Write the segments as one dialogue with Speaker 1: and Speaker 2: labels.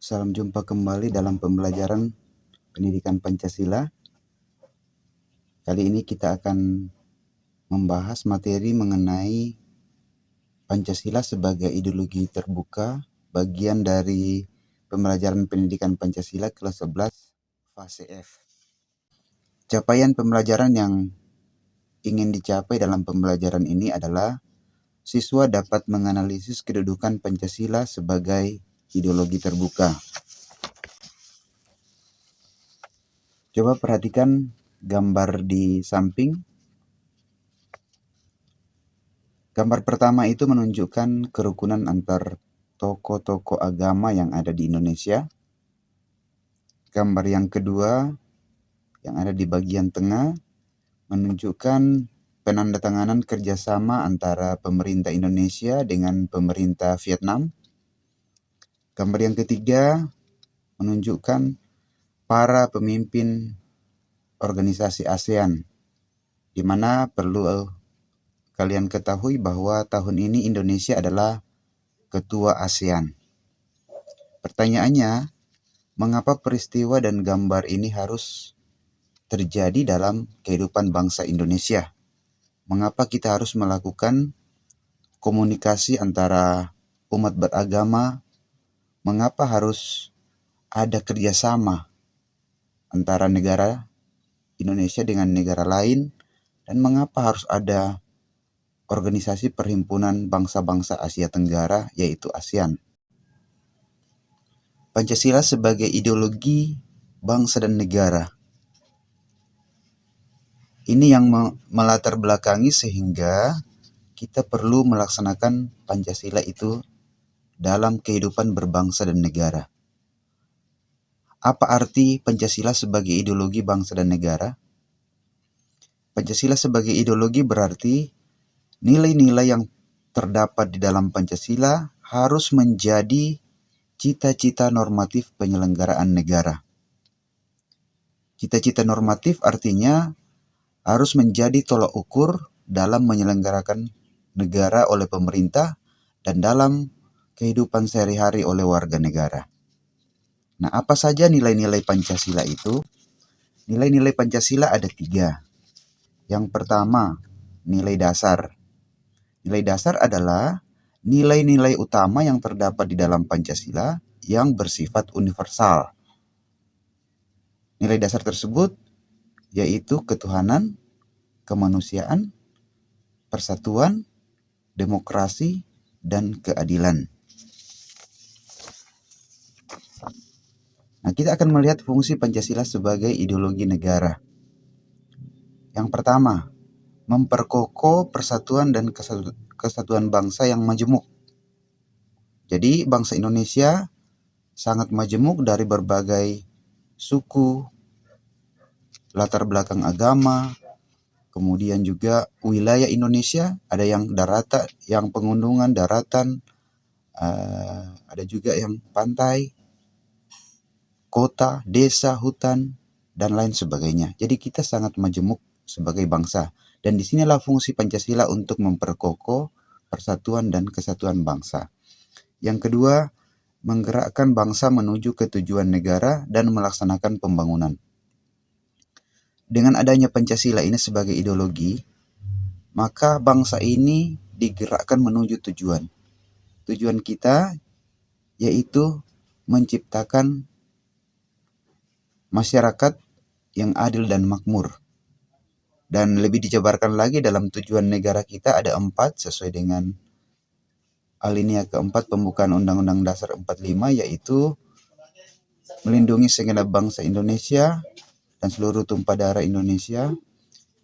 Speaker 1: Salam jumpa kembali dalam pembelajaran pendidikan Pancasila. Kali ini kita akan membahas materi mengenai Pancasila sebagai ideologi terbuka, bagian dari pembelajaran pendidikan Pancasila kelas 11 fase F. Capaian pembelajaran yang ingin dicapai dalam pembelajaran ini adalah siswa dapat menganalisis kedudukan Pancasila sebagai ideologi terbuka. Coba perhatikan gambar di samping. Gambar pertama itu menunjukkan kerukunan antar tokoh-tokoh agama yang ada di Indonesia. Gambar yang kedua yang ada di bagian tengah menunjukkan penandatanganan kerjasama antara pemerintah Indonesia dengan pemerintah Vietnam. Gambar yang ketiga menunjukkan para pemimpin organisasi ASEAN, di mana perlu kalian ketahui bahwa tahun ini Indonesia adalah ketua ASEAN. Pertanyaannya, mengapa peristiwa dan gambar ini harus terjadi dalam kehidupan bangsa Indonesia? Mengapa kita harus melakukan komunikasi antara umat beragama? Mengapa harus ada kerjasama antara negara Indonesia dengan negara lain? Dan mengapa harus ada organisasi perhimpunan bangsa-bangsa Asia Tenggara, yaitu ASEAN? Pancasila sebagai ideologi bangsa dan negara. Ini yang melatar belakangi sehingga kita perlu melaksanakan Pancasila itu dalam kehidupan berbangsa dan negara. Apa arti Pancasila sebagai ideologi bangsa dan negara? Pancasila sebagai ideologi berarti nilai-nilai yang terdapat di dalam Pancasila harus menjadi cita-cita normatif penyelenggaraan negara. Cita-cita normatif artinya harus menjadi tolak ukur dalam menyelenggarakan negara oleh pemerintah dan dalam kehidupan sehari-hari oleh warga negara. Nah, apa saja nilai-nilai Pancasila itu? Nilai-nilai Pancasila ada 3. Yang pertama, nilai dasar. Nilai dasar adalah nilai-nilai utama yang terdapat di dalam Pancasila yang bersifat universal. Nilai dasar tersebut yaitu ketuhanan, kemanusiaan, persatuan, demokrasi, dan keadilan. Nah, kita akan melihat fungsi Pancasila sebagai ideologi negara. Yang pertama, memperkokoh persatuan dan kesatuan bangsa yang majemuk. Jadi, bangsa Indonesia sangat majemuk dari berbagai suku, latar belakang agama, kemudian juga wilayah Indonesia, ada yang daratan, yang pegunungan, daratan, ada juga yang pantai, kota, desa, hutan, dan lain sebagainya. Jadi kita sangat majemuk sebagai bangsa. Dan disinilah fungsi Pancasila untuk memperkokoh persatuan dan kesatuan bangsa. Yang kedua, menggerakkan bangsa menuju ke tujuan negara dan melaksanakan pembangunan. Dengan adanya Pancasila ini sebagai ideologi, maka bangsa ini digerakkan menuju tujuan. Tujuan kita yaitu menciptakan masyarakat yang adil dan makmur. Dan lebih dijabarkan lagi dalam tujuan negara kita ada 4 sesuai dengan alinea keempat pembukaan Undang-Undang Dasar 45, yaitu melindungi segenap bangsa Indonesia dan seluruh tumpah darah Indonesia.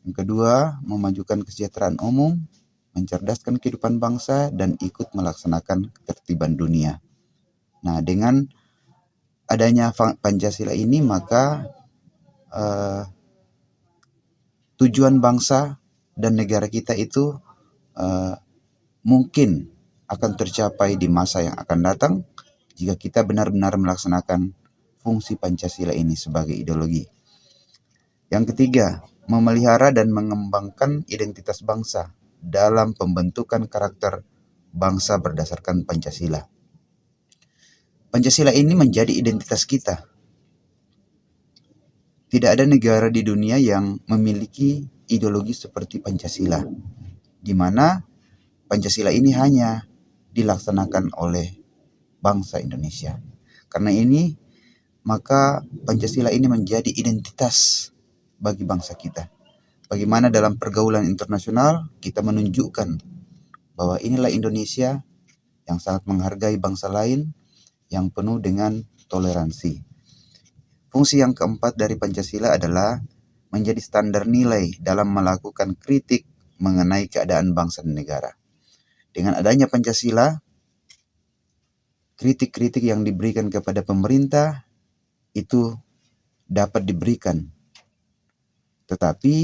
Speaker 1: Yang kedua, memajukan kesejahteraan umum, mencerdaskan kehidupan bangsa, dan ikut melaksanakan ketertiban dunia. Nah, dengan adanya Pancasila ini maka tujuan bangsa dan negara kita itu mungkin akan tercapai di masa yang akan datang jika kita benar-benar melaksanakan fungsi Pancasila ini sebagai ideologi. Yang ketiga, memelihara dan mengembangkan identitas bangsa dalam pembentukan karakter bangsa berdasarkan Pancasila. Pancasila ini menjadi identitas kita. Tidak ada negara di dunia yang memiliki ideologi seperti Pancasila, di mana Pancasila ini hanya dilaksanakan oleh bangsa Indonesia. Karena ini, maka Pancasila ini menjadi identitas bagi bangsa kita. Bagaimana dalam pergaulan internasional kita menunjukkan bahwa inilah Indonesia yang sangat menghargai bangsa lain, yang penuh dengan toleransi. Fungsi yang keempat dari Pancasila adalah menjadi standar nilai dalam melakukan kritik mengenai keadaan bangsa dan negara. Dengan adanya Pancasila, kritik-kritik yang diberikan kepada pemerintah itu dapat diberikan. Tetapi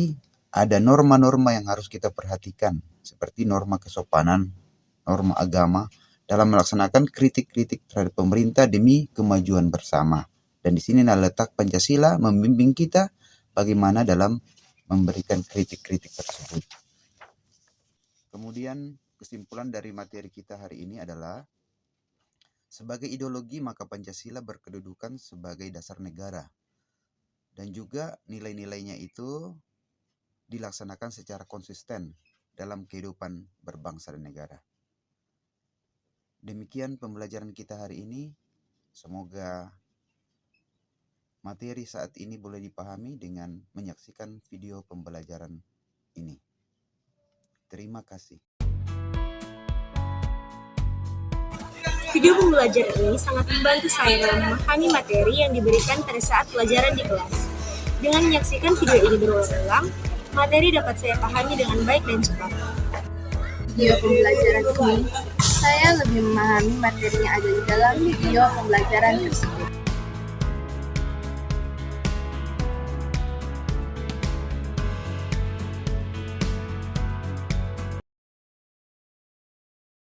Speaker 1: ada norma-norma yang harus kita perhatikan, seperti norma kesopanan, norma agama, dalam melaksanakan kritik-kritik terhadap pemerintah demi kemajuan bersama. Dan di sini letak Pancasila membimbing kita bagaimana dalam memberikan kritik-kritik tersebut. Kemudian kesimpulan dari materi kita hari ini adalah, sebagai ideologi maka Pancasila berkedudukan sebagai dasar negara. Dan juga nilai-nilainya itu dilaksanakan secara konsisten dalam kehidupan berbangsa dan negara. Demikian pembelajaran kita hari ini. Semoga materi saat ini boleh dipahami dengan menyaksikan video pembelajaran ini. Terima kasih.
Speaker 2: Video pembelajaran ini sangat membantu saya dalam memahami materi yang diberikan pada saat pelajaran di kelas. Dengan menyaksikan video ini berulang-ulang, materi dapat saya pahami dengan baik dan cepat.
Speaker 3: Video pembelajaran ini, saya lebih memahami materi yang ada di dalam video pembelajaran tersebut.